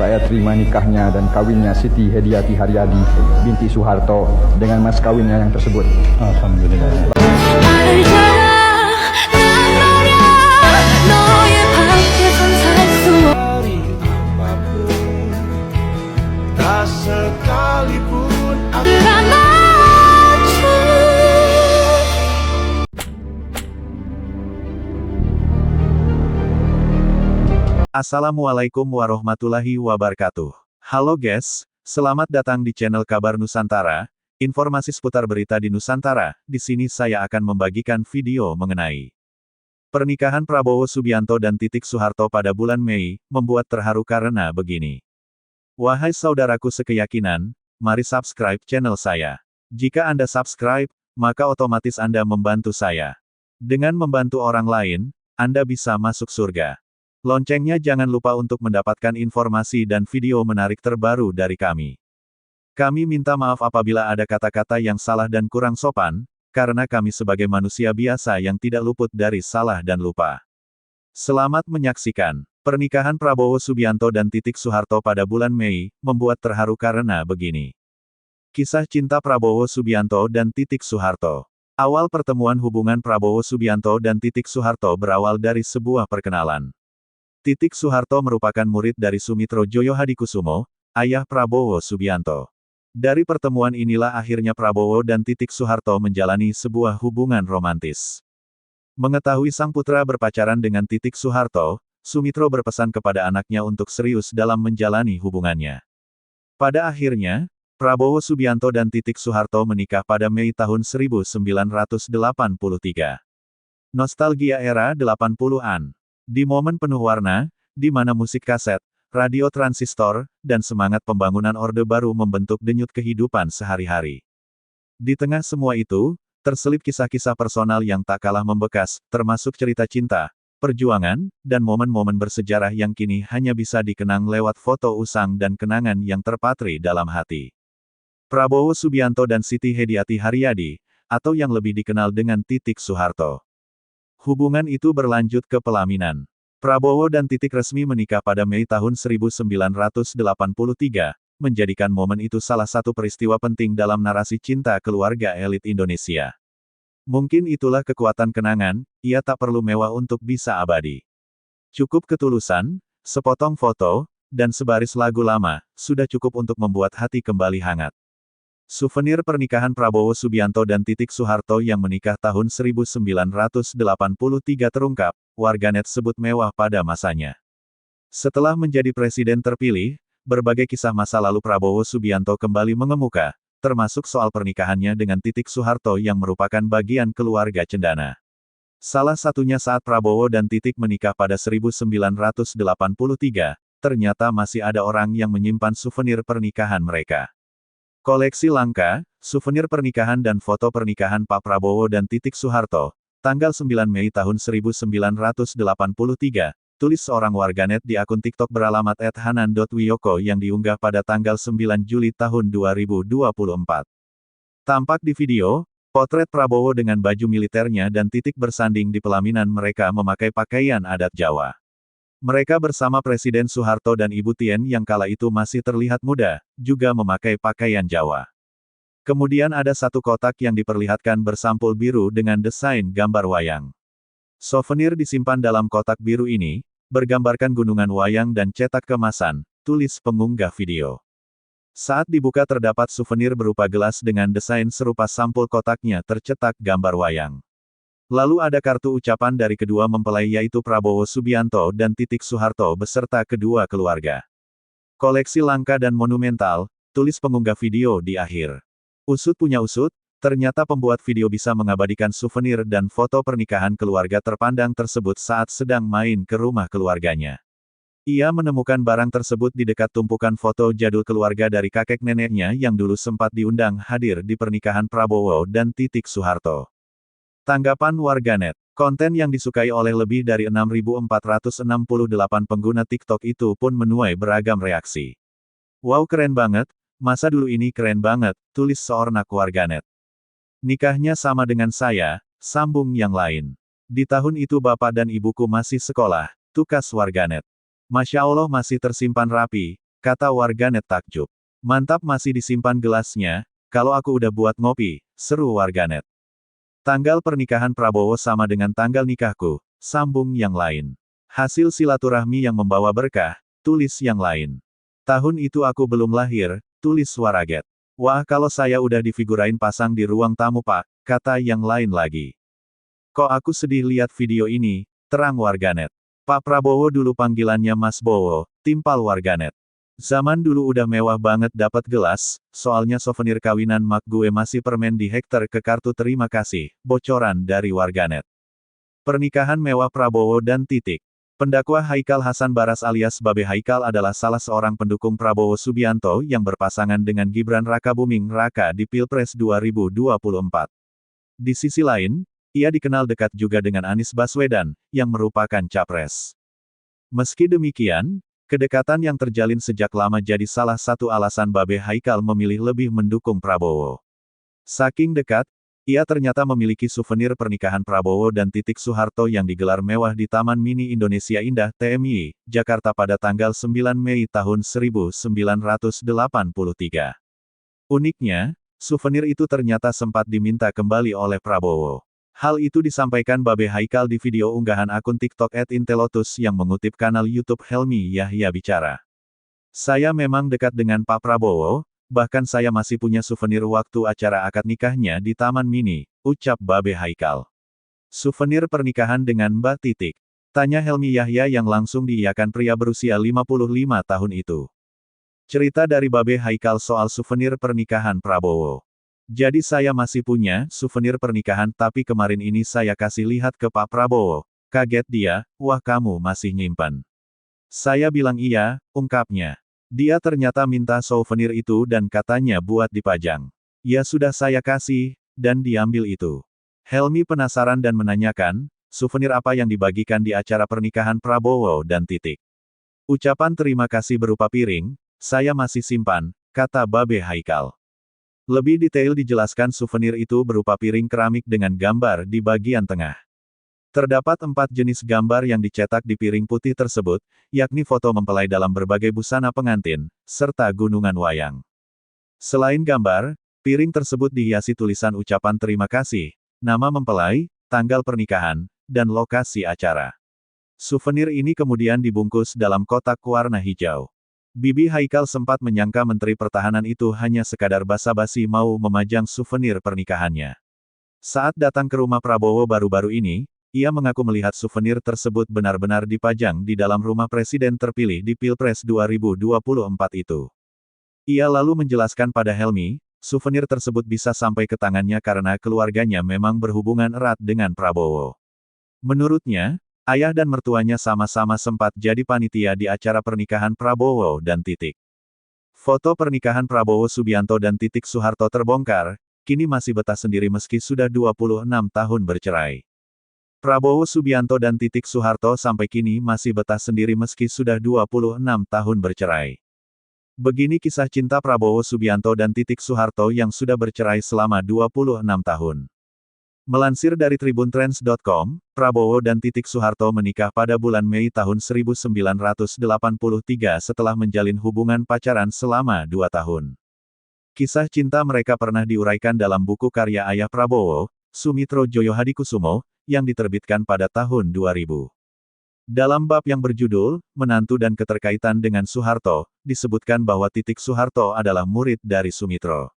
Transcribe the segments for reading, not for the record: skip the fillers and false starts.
saya terima nikahnya dan kawinnya Siti Hediati Haryadi binti Soeharto dengan mas kawinnya yang tersebut. Alhamdulillah. Assalamualaikum warahmatullahi wabarakatuh. Halo guys, selamat datang di channel Kabar Nusantara, informasi seputar berita di Nusantara. Di sini saya akan membagikan video mengenai pernikahan Prabowo Subianto dan Titik Soeharto pada bulan Mei, membuat terharu karena begini. Wahai saudaraku sekeyakinan, mari subscribe channel saya. Jika Anda subscribe, maka otomatis Anda membantu saya. Dengan membantu orang lain, Anda bisa masuk surga. Loncengnya jangan lupa untuk mendapatkan informasi dan video menarik terbaru dari kami. Kami minta maaf apabila ada kata-kata yang salah dan kurang sopan, karena kami sebagai manusia biasa yang tidak luput dari salah dan lupa. Selamat menyaksikan. Pernikahan Prabowo Subianto dan Titik Soeharto pada bulan Mei, membuat terharu karena begini. Kisah cinta Prabowo Subianto dan Titik Soeharto. Awal pertemuan hubungan Prabowo Subianto dan Titik Soeharto berawal dari sebuah perkenalan. Titik Soeharto merupakan murid dari Sumitro Joyo Hadikusumo, ayah Prabowo Subianto. Dari pertemuan inilah akhirnya Prabowo dan Titik Soeharto menjalani sebuah hubungan romantis. Mengetahui sang putra berpacaran dengan Titik Soeharto, Sumitro berpesan kepada anaknya untuk serius dalam menjalani hubungannya. Pada akhirnya, Prabowo Subianto dan Titik Soeharto menikah pada Mei tahun 1983. Nostalgia era 80-an. Di momen penuh warna, di mana musik kaset, radio transistor, dan semangat pembangunan Orde Baru membentuk denyut kehidupan sehari-hari. Di tengah semua itu, terselip kisah-kisah personal yang tak kalah membekas, termasuk cerita cinta, perjuangan, dan momen-momen bersejarah yang kini hanya bisa dikenang lewat foto usang dan kenangan yang terpatri dalam hati. Prabowo Subianto dan Siti Hediati Haryadi, atau yang lebih dikenal dengan Titik Soeharto. Hubungan itu berlanjut ke pelaminan. Prabowo dan Titik resmi menikah pada Mei tahun 1983, menjadikan momen itu salah satu peristiwa penting dalam narasi cinta keluarga elit Indonesia. Mungkin itulah kekuatan kenangan, ia tak perlu mewah untuk bisa abadi. Cukup ketulusan, sepotong foto, dan sebaris lagu lama, sudah cukup untuk membuat hati kembali hangat. Souvenir pernikahan Prabowo Subianto dan Titik Soeharto yang menikah tahun 1983 terungkap, warganet sebut mewah pada masanya. Setelah menjadi presiden terpilih, berbagai kisah masa lalu Prabowo Subianto kembali mengemuka, termasuk soal pernikahannya dengan Titik Soeharto yang merupakan bagian keluarga cendana. Salah satunya saat Prabowo dan Titik menikah pada 1983, ternyata masih ada orang yang menyimpan souvenir pernikahan mereka. Koleksi langka, souvenir pernikahan dan foto pernikahan Pak Prabowo dan Titik Soeharto, tanggal 9 Mei tahun 1983, tulis seorang warganet di akun TikTok beralamat @hanan.wiyoko yang diunggah pada tanggal 9 Juli tahun 2024. Tampak di video, potret Prabowo dengan baju militernya dan Titik bersanding di pelaminan mereka memakai pakaian adat Jawa. Mereka bersama Presiden Soeharto dan Ibu Tien yang kala itu masih terlihat muda, juga memakai pakaian Jawa. Kemudian ada satu kotak yang diperlihatkan bersampul biru dengan desain gambar wayang. Souvenir disimpan dalam kotak biru ini, bergambarkan gunungan wayang dan cetak kemasan, tulis pengunggah video. Saat dibuka terdapat souvenir berupa gelas dengan desain serupa sampul kotaknya tercetak gambar wayang. Lalu ada kartu ucapan dari kedua mempelai yaitu Prabowo Subianto dan Titik Soeharto beserta kedua keluarga. Koleksi langka dan monumental, tulis pengunggah video di akhir. Usut punya usut, ternyata pembuat video bisa mengabadikan souvenir dan foto pernikahan keluarga terpandang tersebut saat sedang main ke rumah keluarganya. Ia menemukan barang tersebut di dekat tumpukan foto jadul keluarga dari kakek neneknya yang dulu sempat diundang hadir di pernikahan Prabowo dan Titik Soeharto. Tanggapan warganet. Konten yang disukai oleh lebih dari 6.468 pengguna TikTok itu pun menuai beragam reaksi. Wow, keren banget, masa dulu ini keren banget, tulis seorang warganet. Nikahnya sama dengan saya, sambung yang lain. Di tahun itu bapak dan ibuku masih sekolah, tukas warganet. Masya Allah masih tersimpan rapi, kata warganet takjub. Mantap, masih disimpan gelasnya, kalau aku udah buat ngopi, seru warganet. Tanggal pernikahan Prabowo sama dengan tanggal nikahku, sambung yang lain. Hasil silaturahmi yang membawa berkah, tulis yang lain. Tahun itu aku belum lahir, tulis Waraget. Wah, kalau saya udah difigurain pasang di ruang tamu Pak, kata yang lain lagi. Kok aku sedih lihat video ini, terang warganet. Pak Prabowo dulu panggilannya Mas Bowo, timpal warganet. Zaman dulu udah mewah banget dapat gelas, soalnya souvenir kawinan mak gue masih permen di hektar ke kartu terima kasih, bocoran dari warganet. Pernikahan mewah Prabowo dan Titik. Pendakwa Haikal Hasan Baras alias Babe Haikal adalah salah seorang pendukung Prabowo Subianto yang berpasangan dengan Gibran Rakabuming Raka di Pilpres 2024. Di sisi lain, ia dikenal dekat juga dengan Anies Baswedan, yang merupakan capres. Meski demikian, kedekatan yang terjalin sejak lama jadi salah satu alasan Babe Haikal memilih lebih mendukung Prabowo. Saking dekat, ia ternyata memiliki souvenir pernikahan Prabowo dan Titik Soeharto yang digelar mewah di Taman Mini Indonesia Indah TMI, Jakarta pada tanggal 9 Mei tahun 1983. Uniknya, souvenir itu ternyata sempat diminta kembali oleh Prabowo. Hal itu disampaikan Babe Haikal di video unggahan akun TikTok @intelotus yang mengutip kanal YouTube Helmi Yahya Bicara. Saya memang dekat dengan Pak Prabowo, bahkan saya masih punya souvenir waktu acara akad nikahnya di Taman Mini, ucap Babe Haikal. Souvenir pernikahan dengan Mbak Titik? Tanya Helmi Yahya yang langsung diiyakan pria berusia 55 tahun itu. Cerita dari Babe Haikal soal souvenir pernikahan Prabowo. Jadi saya masih punya souvenir pernikahan tapi kemarin ini saya kasih lihat ke Pak Prabowo. Kaget dia, wah kamu masih nyimpan. Saya bilang iya, ungkapnya. Dia ternyata minta souvenir itu dan katanya buat dipajang. Ya sudah saya kasih, dan diambil itu. Helmi penasaran dan menanyakan, souvenir apa yang dibagikan di acara pernikahan Prabowo dan Titik. Ucapan terima kasih berupa piring, saya masih simpan, kata Babe Haikal. Lebih detail dijelaskan souvenir itu berupa piring keramik dengan gambar di bagian tengah. Terdapat 4 jenis gambar yang dicetak di piring putih tersebut, yakni foto mempelai dalam berbagai busana pengantin, serta gunungan wayang. Selain gambar, piring tersebut dihiasi tulisan ucapan terima kasih, nama mempelai, tanggal pernikahan, dan lokasi acara. Souvenir ini kemudian dibungkus dalam kotak warna hijau. Bibi Haikal sempat menyangka Menteri Pertahanan itu hanya sekadar basa-basi mau memajang souvenir pernikahannya. Saat datang ke rumah Prabowo baru-baru ini, ia mengaku melihat souvenir tersebut benar-benar dipajang di dalam rumah Presiden terpilih di Pilpres 2024 itu. Ia lalu menjelaskan pada Helmi, souvenir tersebut bisa sampai ke tangannya karena keluarganya memang berhubungan erat dengan Prabowo. Menurutnya, ayah dan mertuanya sama-sama sempat jadi panitia di acara pernikahan Prabowo dan Titik. Foto pernikahan Prabowo Subianto dan Titik Soeharto terbongkar, kini masih betah sendiri meski sudah 26 tahun bercerai. Prabowo Subianto dan Titik Soeharto sampai kini masih betah sendiri meski sudah 26 tahun bercerai. Begini kisah cinta Prabowo Subianto dan Titik Soeharto yang sudah bercerai selama 26 tahun. Melansir dari tribuntrends.com, Prabowo dan Titik Soeharto menikah pada bulan Mei tahun 1983 setelah menjalin hubungan pacaran selama 2 tahun. Kisah cinta mereka pernah diuraikan dalam buku karya ayah Prabowo, Sumitro Joyohadikusumo, yang diterbitkan pada tahun 2000. Dalam bab yang berjudul, Menantu dan Keterkaitan dengan Soeharto, disebutkan bahwa Titik Soeharto adalah murid dari Sumitro.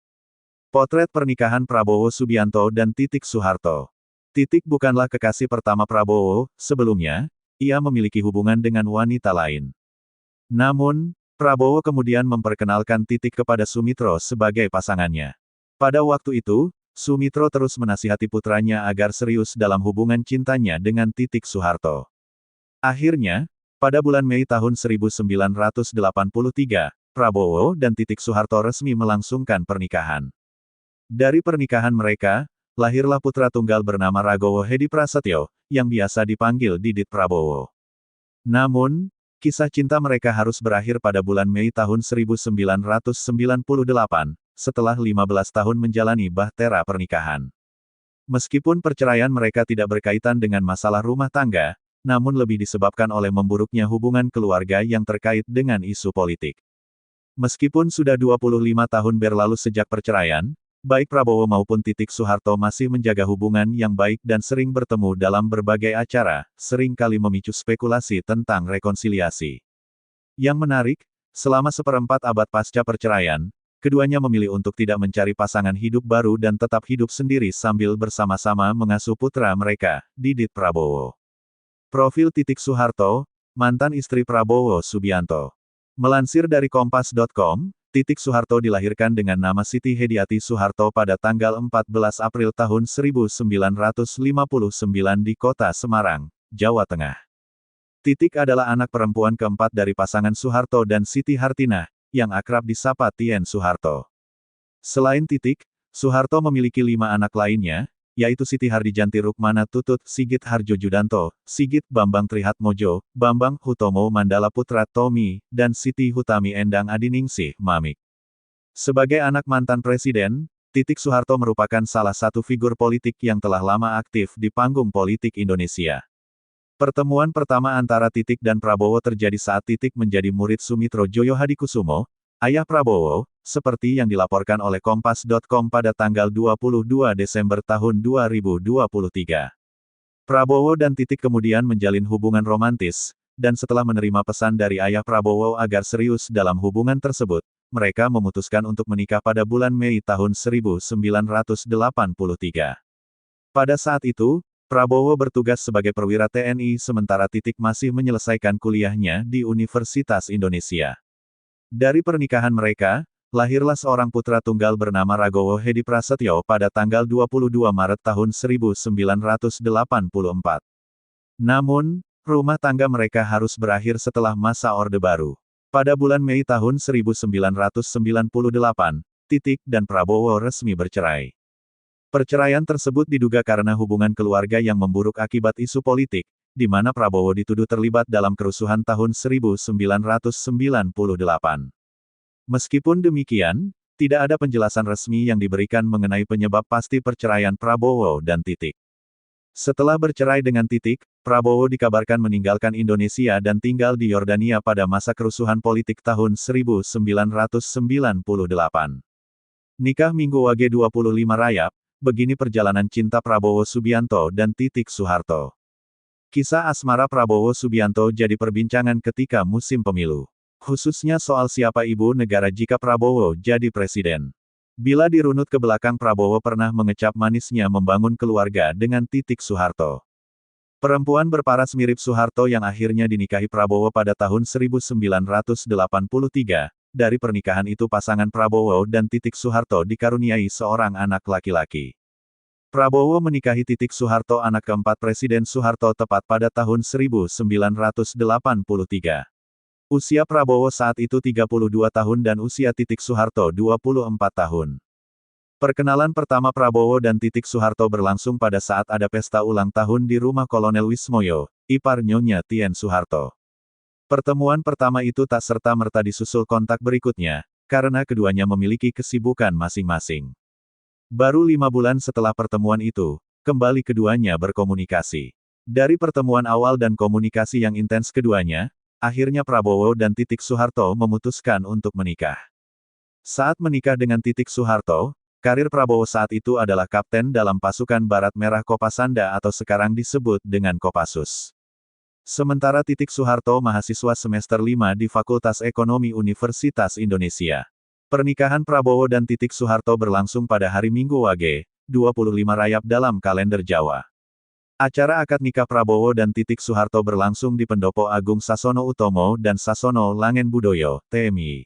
Potret pernikahan Prabowo Subianto dan Titik Soeharto. Titik bukanlah kekasih pertama Prabowo, sebelumnya, ia memiliki hubungan dengan wanita lain. Namun, Prabowo kemudian memperkenalkan Titik kepada Sumitro sebagai pasangannya. Pada waktu itu, Sumitro terus menasihati putranya agar serius dalam hubungan cintanya dengan Titik Soeharto. Akhirnya, pada bulan Mei tahun 1983, Prabowo dan Titik Soeharto resmi melangsungkan pernikahan. Dari pernikahan mereka, lahirlah putra tunggal bernama Ragowo Hedi Prasetyo, yang biasa dipanggil Didit Prabowo. Namun, kisah cinta mereka harus berakhir pada bulan Mei tahun 1998, setelah 15 tahun menjalani bahtera pernikahan. Meskipun perceraian mereka tidak berkaitan dengan masalah rumah tangga, namun lebih disebabkan oleh memburuknya hubungan keluarga yang terkait dengan isu politik. Meskipun sudah 25 tahun berlalu sejak perceraian, baik Prabowo maupun Titik Soeharto masih menjaga hubungan yang baik dan sering bertemu dalam berbagai acara, sering kali memicu spekulasi tentang rekonsiliasi. Yang menarik, selama seperempat abad pasca perceraian, keduanya memilih untuk tidak mencari pasangan hidup baru dan tetap hidup sendiri sambil bersama-sama mengasuh putra mereka, Didit Prabowo. Profil Titik Soeharto, mantan istri Prabowo Subianto. Melansir dari Kompas.com, Titik Soeharto dilahirkan dengan nama Siti Hediati Soeharto pada tanggal 14 April tahun 1959 di kota Semarang, Jawa Tengah. Titik adalah anak perempuan keempat dari pasangan Soeharto dan Siti Hartinah, yang akrab disapa Tien Soeharto. Selain Titik, Soeharto memiliki 5 anak lainnya, yaitu Siti Hardijanti Rukmana Tutut, Sigit Harjojudanto, Sigit Bambang Trihatmojo, Bambang Hutomo Mandala Putra Tommy, dan Siti Hutami Endang Adiningsih Mamik. Sebagai anak mantan presiden, Titik Soeharto merupakan salah satu figur politik yang telah lama aktif di panggung politik Indonesia. Pertemuan pertama antara Titik dan Prabowo terjadi saat Titik menjadi murid Sumitro Joyo Hadikusumo, ayah Prabowo, seperti yang dilaporkan oleh Kompas.com pada tanggal 22 Desember tahun 2023. Prabowo dan Titik kemudian menjalin hubungan romantis, dan setelah menerima pesan dari ayah Prabowo agar serius dalam hubungan tersebut, mereka memutuskan untuk menikah pada bulan Mei tahun 1983. Pada saat itu, Prabowo bertugas sebagai perwira TNI sementara Titik masih menyelesaikan kuliahnya di Universitas Indonesia. Dari pernikahan mereka, lahirlah seorang putra tunggal bernama Ragowo Hedi Prasetyo pada tanggal 22 Maret tahun 1984. Namun, rumah tangga mereka harus berakhir setelah masa Orde Baru. Pada bulan Mei tahun 1998, Titik dan Prabowo resmi bercerai. Perceraian tersebut diduga karena hubungan keluarga yang memburuk akibat isu politik, di mana Prabowo dituduh terlibat dalam kerusuhan tahun 1998. Meskipun demikian, tidak ada penjelasan resmi yang diberikan mengenai penyebab pasti perceraian Prabowo dan Titik. Setelah bercerai dengan Titik, Prabowo dikabarkan meninggalkan Indonesia dan tinggal di Yordania pada masa kerusuhan politik tahun 1998. Nikah Minggu Wage 25 Rayap, begini perjalanan cinta Prabowo Subianto dan Titik Soeharto. Kisah asmara Prabowo Subianto jadi perbincangan ketika musim pemilu. Khususnya soal siapa ibu negara jika Prabowo jadi presiden. Bila dirunut ke belakang Prabowo pernah mengecap manisnya membangun keluarga dengan Titik Soeharto. Perempuan berparas mirip Soeharto yang akhirnya dinikahi Prabowo pada tahun 1983. Dari pernikahan itu pasangan Prabowo dan Titik Soeharto dikaruniai seorang anak laki-laki. Prabowo menikahi Titik Soeharto anak keempat Presiden Soeharto tepat pada tahun 1983. Usia Prabowo saat itu 32 tahun dan usia Titik Soeharto 24 tahun. Perkenalan pertama Prabowo dan Titik Soeharto berlangsung pada saat ada pesta ulang tahun di rumah Kolonel Wismoyo, ipar Nyonya Tien Soeharto. Pertemuan pertama itu tak serta-merta disusul kontak berikutnya, karena keduanya memiliki kesibukan masing-masing. Baru 5 bulan setelah pertemuan itu, kembali keduanya berkomunikasi. Dari pertemuan awal dan komunikasi yang intens keduanya, akhirnya Prabowo dan Titik Soeharto memutuskan untuk menikah. Saat menikah dengan Titik Soeharto, karir Prabowo saat itu adalah kapten dalam pasukan Barat Merah Kopasanda atau sekarang disebut dengan Kopassus. Sementara Titik Soeharto mahasiswa semester 5 di Fakultas Ekonomi Universitas Indonesia. Pernikahan Prabowo dan Titik Soeharto berlangsung pada hari Minggu Wage, 25 Rayap dalam kalender Jawa. Acara akad nikah Prabowo dan Titik Soeharto berlangsung di Pendopo Agung Sasono Utomo dan Sasono Langen Budoyo, TMI.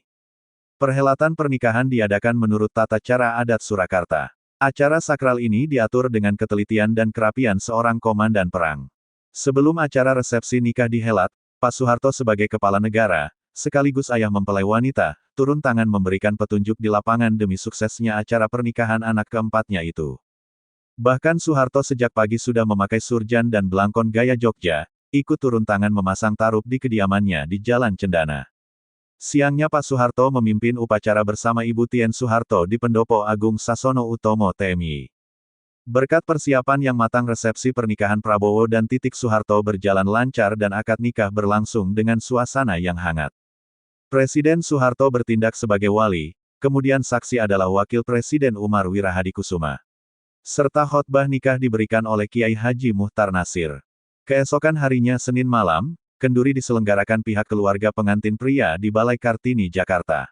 Perhelatan pernikahan diadakan menurut tata cara adat Surakarta. Acara sakral ini diatur dengan ketelitian dan kerapian seorang komandan perang. Sebelum acara resepsi nikah dihelat, Pak Soeharto sebagai kepala negara, sekaligus ayah mempelai wanita, turun tangan memberikan petunjuk di lapangan demi suksesnya acara pernikahan anak keempatnya itu. Bahkan Soeharto sejak pagi sudah memakai surjan dan belangkon gaya Jogja, ikut turun tangan memasang tarup di kediamannya di Jalan Cendana. Siangnya Pak Soeharto memimpin upacara bersama Ibu Tien Soeharto di Pendopo Agung Sasono Utomo TMI. Berkat persiapan yang matang resepsi pernikahan Prabowo dan Titik Soeharto berjalan lancar dan akad nikah berlangsung dengan suasana yang hangat. Presiden Soeharto bertindak sebagai wali, kemudian saksi adalah Wakil Presiden Umar Wirahadikusuma. Serta khotbah nikah diberikan oleh Kiai Haji Muchtar Nasir. Keesokan harinya Senin malam, kenduri diselenggarakan pihak keluarga pengantin pria di Balai Kartini, Jakarta.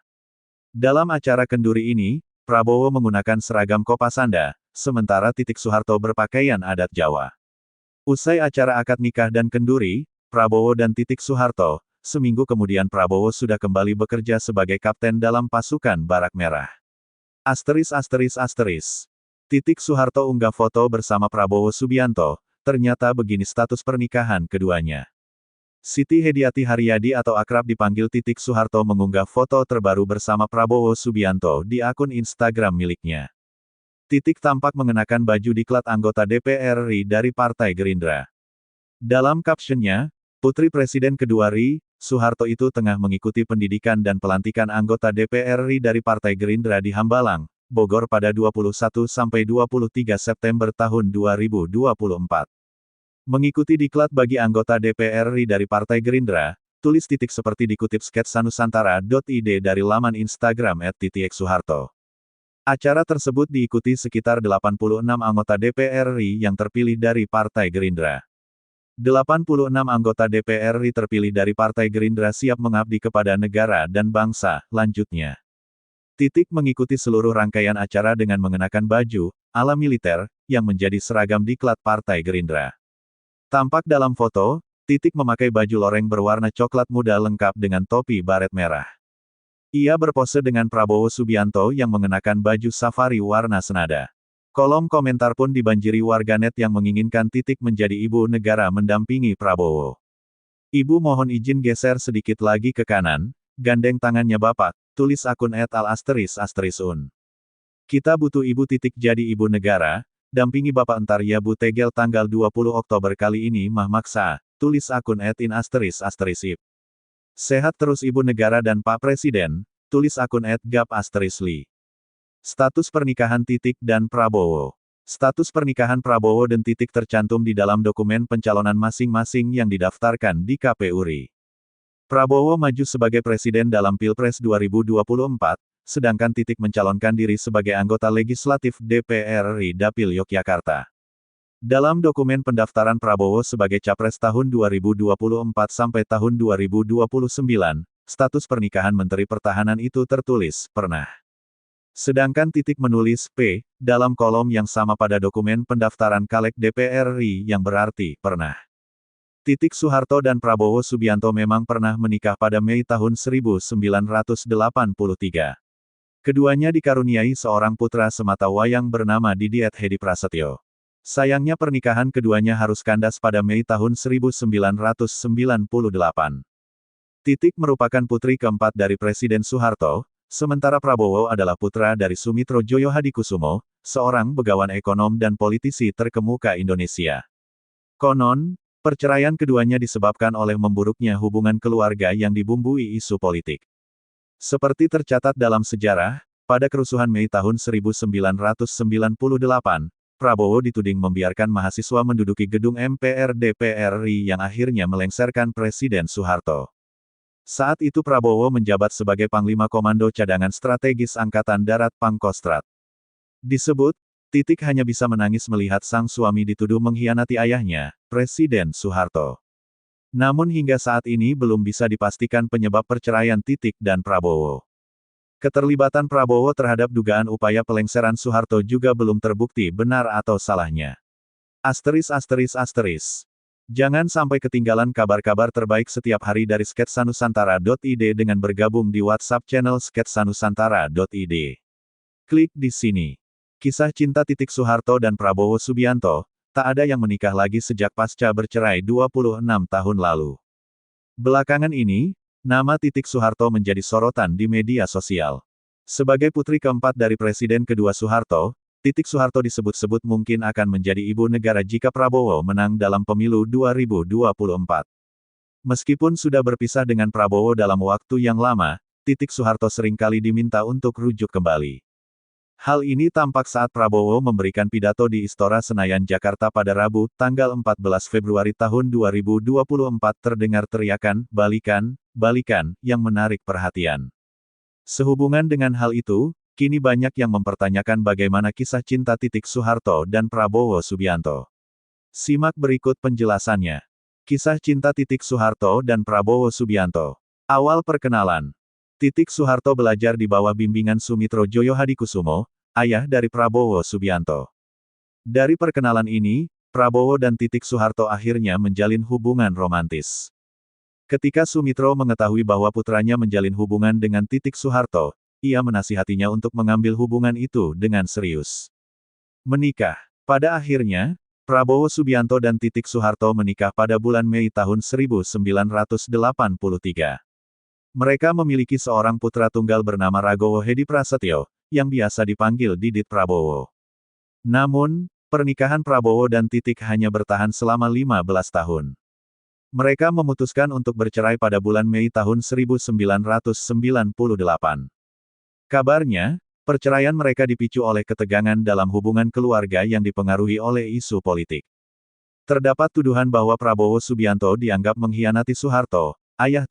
Dalam acara kenduri ini, Prabowo menggunakan seragam kopasanda, sementara Soeharto berpakaian adat Jawa. Usai acara akad nikah dan kenduri, Prabowo dan Soeharto, seminggu kemudian Prabowo sudah kembali bekerja sebagai kapten dalam pasukan Barak Merah. Soeharto unggah foto bersama Prabowo Subianto, ternyata begini status pernikahan keduanya. Siti Hediati Haryadi atau akrab dipanggil Soeharto mengunggah foto terbaru bersama Prabowo Subianto di akun Instagram miliknya. Tampak mengenakan baju diklat anggota DPR RI dari Partai Gerindra. Dalam captionnya, Putri Presiden kedua RI, Soeharto itu tengah mengikuti pendidikan dan pelantikan anggota DPR RI dari Partai Gerindra di Hambalang, Bogor pada 21-23 September tahun 2024. Mengikuti diklat bagi anggota DPR RI dari Partai Gerindra, tulis seperti dikutip sketsanusantara.id dari laman Instagram @Soeharto. Acara tersebut diikuti sekitar 86 anggota DPR RI yang terpilih dari Partai Gerindra. 86 anggota DPR RI terpilih dari Partai Gerindra siap mengabdi kepada negara dan bangsa, lanjutnya. Mengikuti seluruh rangkaian acara dengan mengenakan baju ala militer yang menjadi seragam diklat Partai Gerindra. Tampak dalam foto, memakai baju loreng berwarna coklat muda lengkap dengan topi baret merah. Ia berpose dengan Prabowo Subianto yang mengenakan baju safari warna senada. Kolom komentar pun dibanjiri warganet yang menginginkan menjadi ibu negara mendampingi Prabowo. Ibu mohon izin geser sedikit lagi ke kanan, gandeng tangannya Bapak, tulis akun @al_un. Kita butuh ibu jadi ibu negara, dampingi Bapak entar ya Bu Tegel tanggal 20 Oktober kali ini mah maksa, tulis akun @in_ip. Sehat terus ibu negara dan Pak Presiden, tulis akun @gap_li. Status pernikahan dan Prabowo. Status pernikahan Prabowo dan tercantum di dalam dokumen pencalonan masing-masing yang didaftarkan di KPU RI. Prabowo maju sebagai presiden dalam Pilpres 2024, sedangkan mencalonkan diri sebagai anggota legislatif DPR RI Dapil Yogyakarta. Dalam dokumen pendaftaran Prabowo sebagai capres tahun 2024 sampai tahun 2029, status pernikahan Menteri Pertahanan itu tertulis, pernah. Sedangkan menulis P, dalam kolom yang sama pada dokumen pendaftaran caleg DPR RI yang berarti, pernah. Soeharto dan Prabowo Subianto memang pernah menikah pada Mei tahun 1983. Keduanya dikaruniai seorang putra semata wayang bernama Didiet Hedi Prasetyo. Sayangnya pernikahan keduanya harus kandas pada Mei tahun 1998. Merupakan putri keempat dari Presiden Soeharto, sementara Prabowo adalah putra dari Sumitro Joyo Hadikusumo, seorang begawan ekonom dan politisi terkemuka Indonesia. Konon, perceraian keduanya disebabkan oleh memburuknya hubungan keluarga yang dibumbui isu politik. Seperti tercatat dalam sejarah, pada kerusuhan Mei tahun 1998, Prabowo dituding membiarkan mahasiswa menduduki gedung MPR DPR RI yang akhirnya melengsarkan Presiden Soeharto. Saat itu Prabowo menjabat sebagai Panglima Komando Cadangan Strategis Angkatan Darat Pangkostrat. Disebut, hanya bisa menangis melihat sang suami dituduh mengkhianati ayahnya, Presiden Soeharto. Namun hingga saat ini belum bisa dipastikan penyebab perceraian dan Prabowo. Keterlibatan Prabowo terhadap dugaan upaya pelengseran Soeharto juga belum terbukti benar atau salahnya. Jangan sampai ketinggalan kabar-kabar terbaik setiap hari dari sketsanusantara.id dengan bergabung di WhatsApp channel sketsanusantara.id. Klik di sini. Kisah cinta Soeharto dan Prabowo Subianto, tak ada yang menikah lagi sejak pasca bercerai 26 tahun lalu. Belakangan ini, nama Soeharto menjadi sorotan di media sosial. Sebagai putri keempat dari Presiden kedua Soeharto, Soeharto disebut-sebut mungkin akan menjadi ibu negara jika Prabowo menang dalam pemilu 2024. Meskipun sudah berpisah dengan Prabowo dalam waktu yang lama, Soeharto seringkali diminta untuk rujuk kembali. Hal ini tampak saat Prabowo memberikan pidato di Istora Senayan Jakarta pada Rabu, tanggal 14 Februari tahun 2024 terdengar teriakan, "Balikan, balikan," yang menarik perhatian. Sehubungan dengan hal itu, kini banyak yang mempertanyakan bagaimana kisah cinta Soeharto dan Prabowo Subianto. Simak berikut penjelasannya. Kisah cinta Soeharto dan Prabowo Subianto. Awal perkenalan. Soeharto belajar di bawah bimbingan Sumitro Joyo Hadikusumo, ayah dari Prabowo Subianto. Dari perkenalan ini, Prabowo dan Soeharto akhirnya menjalin hubungan romantis. Ketika Sumitro mengetahui bahwa putranya menjalin hubungan dengan Soeharto, ia menasihatinya untuk mengambil hubungan itu dengan serius. Menikah. Pada akhirnya, Prabowo Subianto dan Soeharto menikah pada bulan Mei tahun 1983. Mereka memiliki seorang putra tunggal bernama Ragowo Hedi Prasetyo, yang biasa dipanggil Didit Prabowo. Namun, pernikahan Prabowo dan hanya bertahan selama 15 tahun. Mereka memutuskan untuk bercerai pada bulan Mei tahun 1998. Kabarnya, perceraian mereka dipicu oleh ketegangan dalam hubungan keluarga yang dipengaruhi oleh isu politik. Terdapat tuduhan bahwa Prabowo Subianto dianggap mengkhianati Soeharto, ayah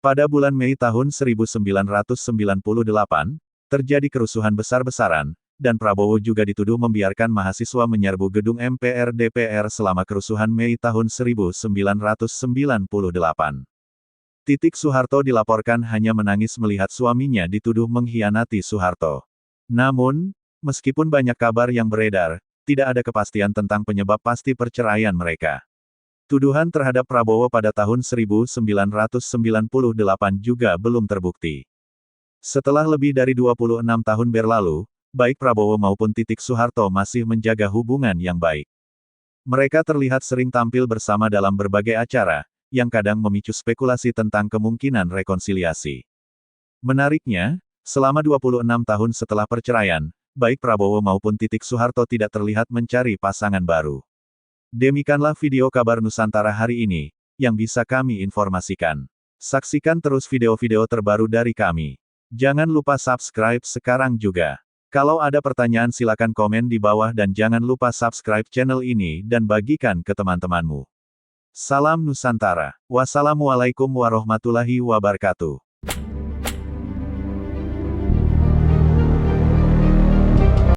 Pada bulan Mei tahun 1998, terjadi kerusuhan besar-besaran, dan Prabowo juga dituduh membiarkan mahasiswa menyerbu gedung MPR DPR selama kerusuhan Mei tahun 1998. Soeharto dilaporkan hanya menangis melihat suaminya dituduh mengkhianati Soeharto. Namun, meskipun banyak kabar yang beredar, tidak ada kepastian tentang penyebab pasti perceraian mereka. Tuduhan terhadap Prabowo pada tahun 1998 juga belum terbukti. Setelah lebih dari 26 tahun berlalu, baik Prabowo maupun Soeharto masih menjaga hubungan yang baik. Mereka terlihat sering tampil bersama dalam berbagai acara, yang kadang memicu spekulasi tentang kemungkinan rekonsiliasi. Menariknya, selama 26 tahun setelah perceraian, baik Prabowo maupun Soeharto tidak terlihat mencari pasangan baru. Demikianlah video kabar Nusantara hari ini, yang bisa kami informasikan. Saksikan terus video-video terbaru dari kami. Jangan lupa subscribe sekarang juga. Kalau ada pertanyaan silakan komen di bawah dan jangan lupa subscribe channel ini dan bagikan ke teman-temanmu. Salam Nusantara. Wassalamualaikum warahmatullahi wabarakatuh.